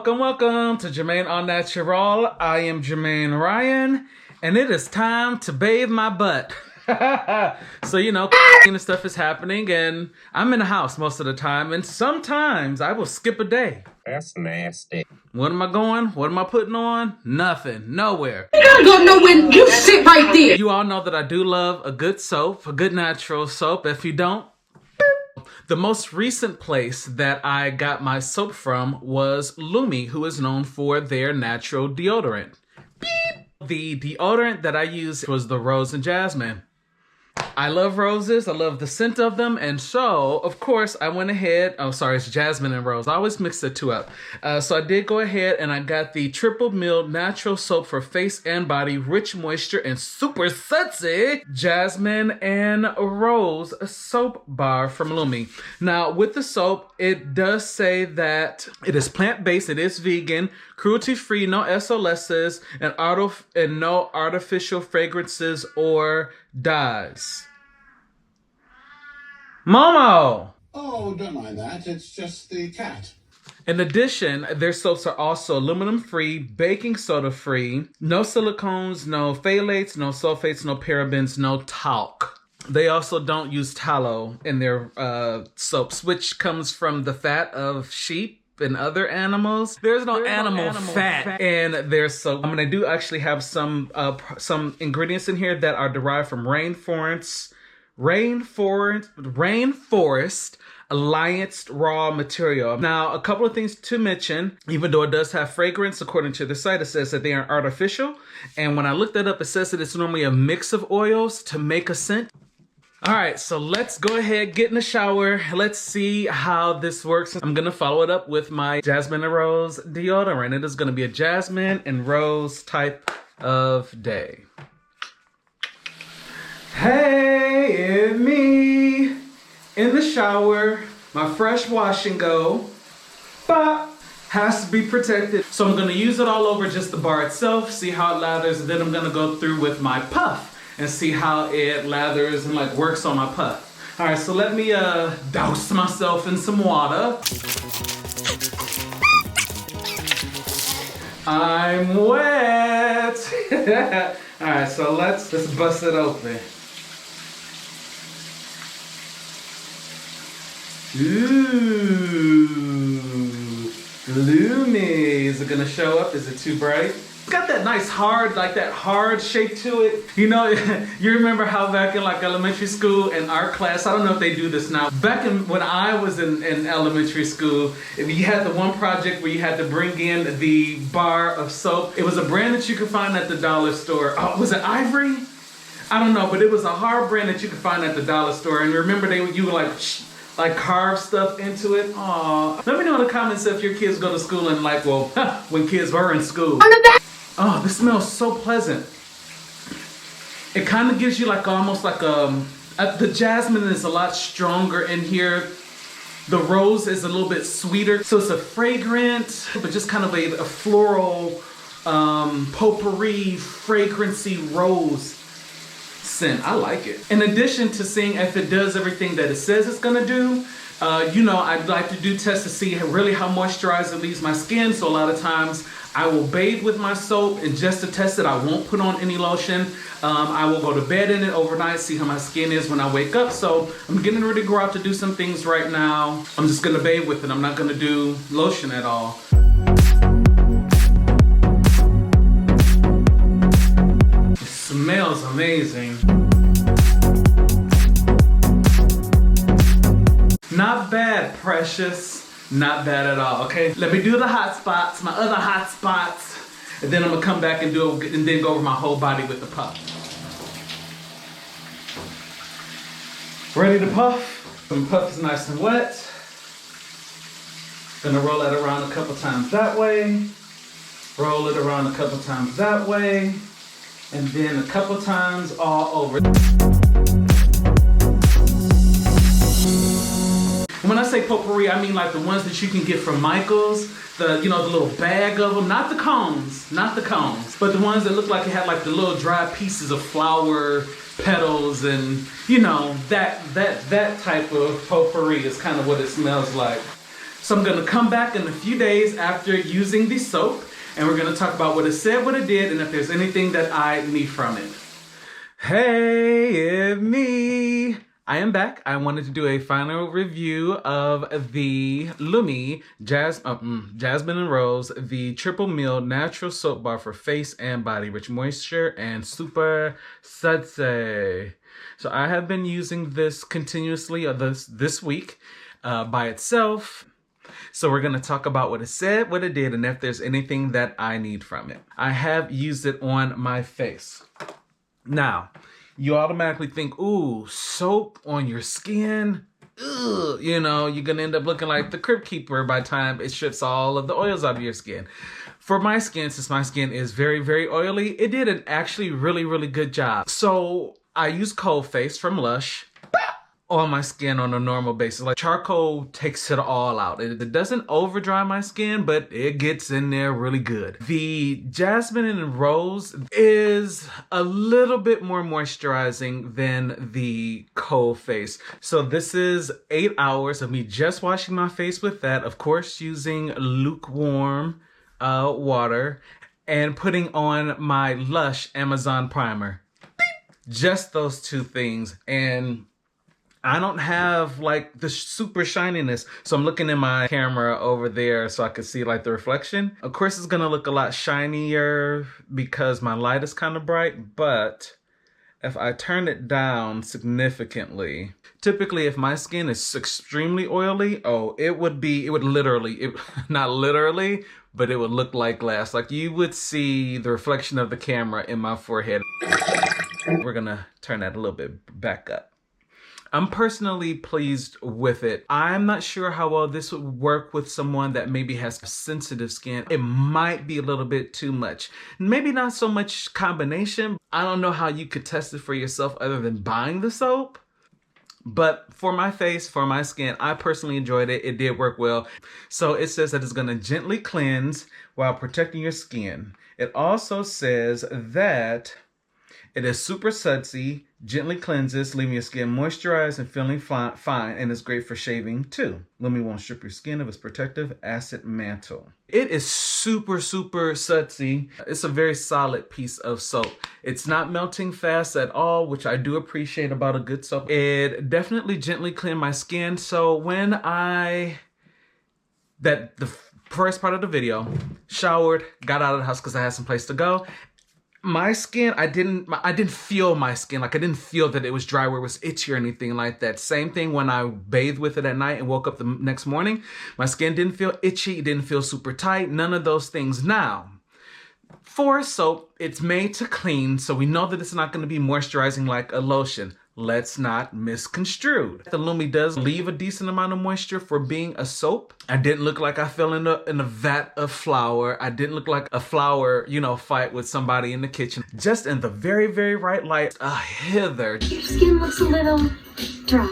Welcome to JermaineAuNatural. I am Jermaine Ryan, and it is time to bathe my butt. So, and stuff is happening, and I'm in the house most of the time, and sometimes I will skip a day. That's nasty. What am I going? What am I putting on? Nothing. Nowhere. You gotta go nowhere. You sit right there. You all know that I do love a good soap, a good natural soap. If you don't, the most recent place that I got my soap from was Lume, who is known for their natural deodorant. The deodorant that I used was the Rose and Jasmine. I love roses. I love the scent of them. And so, of course, I went ahead. Oh, sorry, it's Jasmine and Rose. I always mix the two up. So I did go ahead and I got the triple milled natural soap for face and body, rich moisture and super sexy Jasmine and Rose soap bar from Lume. Now, with the soap, it does say that it is plant-based, it is vegan, cruelty-free, no SLSs, and no artificial fragrances or dyes. Momo! Oh, don't mind that. It's just the cat. In addition, their soaps are also aluminum-free, baking soda-free, no silicones, no phthalates, no sulfates, no parabens, no talc. They also don't use tallow in their soaps, which comes from the fat of sheep and other animals. There's no animal fat in their soap. I mean, I do actually have some ingredients in here that are derived from rainforest alliance raw material. Now, a couple of things to mention. Even though it does have fragrance, according to the site, it says that they are artificial. And when I looked that up, it says that it's normally a mix of oils to make a scent. All right, so let's go ahead, get in the shower. Let's see how this works. I'm gonna follow it up with my Jasmine and Rose deodorant. It is gonna be a Jasmine and Rose type of day. Hey, it's me in the shower. My fresh wash and go, but has to be protected. So I'm gonna use it all over just the bar itself, see how it lathers, and then I'm gonna go through with my puff and see how it lathers and works on my puff. All right, so let me douse myself in some water. I'm wet. All right, so let's bust it open. Ooh, Lume. Is it gonna show up? Is it too bright? It's got that nice hard, that hard shape to it. You remember how back in elementary school in art class, I don't know if they do this now. Back when I was in elementary school, if you had the one project where you had to bring in the bar of soap. It was a brand that you could find at the dollar store. Oh, was it Ivory? I don't know, but it was a hard brand that you could find at the dollar store. And remember you would carve stuff into it. Aww. Let me know in the comments if your kids go to school and when kids were in school. Oh, this smells so pleasant. It kind of gives you almost the jasmine is a lot stronger in here. The rose is a little bit sweeter. So it's a fragrant, but just kind of a floral, potpourri, fragrancy rose scent. I like it. In addition to seeing if it does everything that it says it's gonna do, I'd like to do tests to see really how moisturized it leaves my skin. So a lot of times I will bathe with my soap, and just to test it, I won't put on any lotion. I will go to bed in it overnight, see how my skin is when I wake up. So I'm getting ready to go out to do some things right now. I'm just gonna bathe with it. I'm not gonna do lotion at all. It smells amazing. Not bad, precious. Not bad at all, okay? Let me do the hot spots, my other hot spots, and then I'm gonna come back and go over my whole body with the puff. Ready to puff? The puff is nice and wet. Gonna roll it around a couple times that way. Roll it around a couple times that way. And then a couple times all over. When I say potpourri, I mean the ones that you can get from Michael's, the little bag of them, not the cones, but the ones that look like it had the little dry pieces of flower petals, and that type of potpourri is kind of what it smells like. So I'm gonna come back in a few days after using the soap, and we're gonna talk about what it said, what it did, and if there's anything that I need from it. Hey, it's me. I am back. I wanted to do a final review of the Lume Jasmine Rose, the Triple Meal Natural Soap Bar for face and body, rich moisture and super sudsy. So I have been using this continuously this week by itself. So we're going to talk about what it said, what it did, and if there's anything that I need from it. I have used it on my face. Now, you automatically think, ooh, soap on your skin? Ugh, you know, you're going to end up looking like the Crypt Keeper by the time it strips all of the oils out of your skin. For my skin, since my skin is very, very oily, it did an actually really, really good job. So I use Coalface from Lush on my skin on a normal basis. Like, charcoal takes it all out. It doesn't over dry my skin, but it gets in there really good. The Jasmine Rose is a little bit more moisturizing than the Coalface. So this is 8 hours of me just washing my face with that, of course using lukewarm water, and putting on my Lush Amazon primer. Just those two things, and I don't have like the super shininess. So I'm looking in my camera over there so I can see like the reflection. Of course, it's gonna look a lot shinier because my light is kind of bright, but if I turn it down significantly, typically if my skin is extremely oily, not literally, but it would look like glass. Like, you would see the reflection of the camera in my forehead. We're gonna turn that a little bit back up. I'm personally pleased with it. I'm not sure how well this would work with someone that maybe has sensitive skin. It might be a little bit too much. Maybe not so much combination. I don't know how you could test it for yourself other than buying the soap. But for my face, for my skin, I personally enjoyed it. It did work well. So it says that it's gonna gently cleanse while protecting your skin. It also says that it is super sudsy, gently cleanses, leaving your skin moisturized and feeling fine, and is great for shaving too. Lume won't strip your skin of its protective acid mantle. It is super, super sudsy. It's a very solid piece of soap. It's not melting fast at all, which I do appreciate about a good soap. It definitely gently cleaned my skin. So when the first part of the video, showered, got out of the house because I had some place to go, my skin, I didn't feel my skin. Like, I didn't feel that it was dry where it was itchy or anything like that. Same thing when I bathed with it at night and woke up the next morning. My skin didn't feel itchy. It didn't feel super tight. None of those things. Now, for soap, it's made to clean, so we know that it's not going to be moisturizing like a lotion. Let's not misconstrue. The Lume does leave a decent amount of moisture for being a soap. I didn't look like I fell in a vat of flour. I didn't look like a flour, fight with somebody in the kitchen. Just in the very, very right light, hither. Your skin looks a little dry.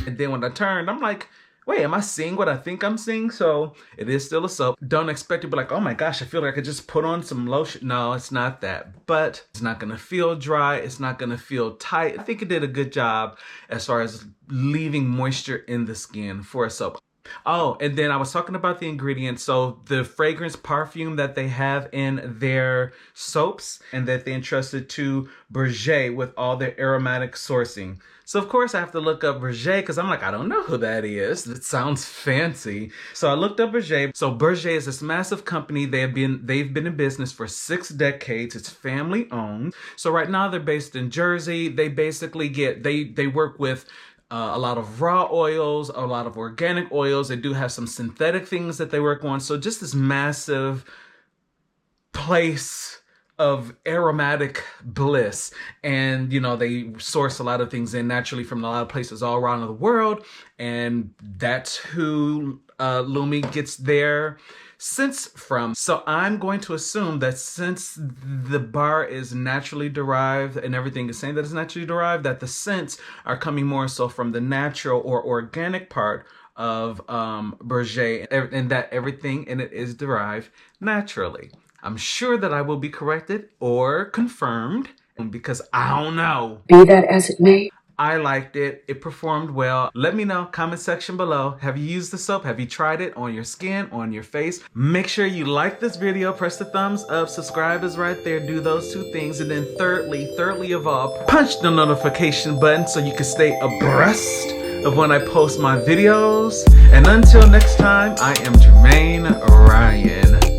And then when I turned, I'm like, wait, am I seeing what I think I'm seeing? So it is still a soap. Don't expect to be like, oh my gosh, I feel like I could just put on some lotion. No, it's not that. But it's not gonna feel dry. It's not gonna feel tight. I think it did a good job as far as leaving moisture in the skin for a soap. Oh, and then I was talking about the ingredients. So the fragrance perfume that they have in their soaps and that they entrusted to Berge with all their aromatic sourcing. So of course I have to look up Berge because I'm like, I don't know who that is. It sounds fancy. So I looked up Berge. So Berge is this massive company. They've been in business for 6 decades. It's family owned. So right now they're based in Jersey. They basically they work with a lot of raw oils, a lot of organic oils. They do have some synthetic things that they work on. So just this massive place of aromatic bliss. And, they source a lot of things in naturally from a lot of places all around the world. And that's who Lume gets their scents from. So I'm going to assume that since the bar is naturally derived and everything is saying that it's naturally derived, that the scents are coming more so from the natural or organic part of Berge, and that everything in it is derived naturally. I'm sure that I will be corrected or confirmed because I don't know. Be that as it may. I liked it. It performed well. Let me know, comment section below. Have you used the soap? Have you tried it on your skin, on your face? Make sure you like this video, press the thumbs up, subscribe is right there, do those two things. And then thirdly of all, punch the notification button so you can stay abreast of when I post my videos. And until next time, I am Jermaine Ryan.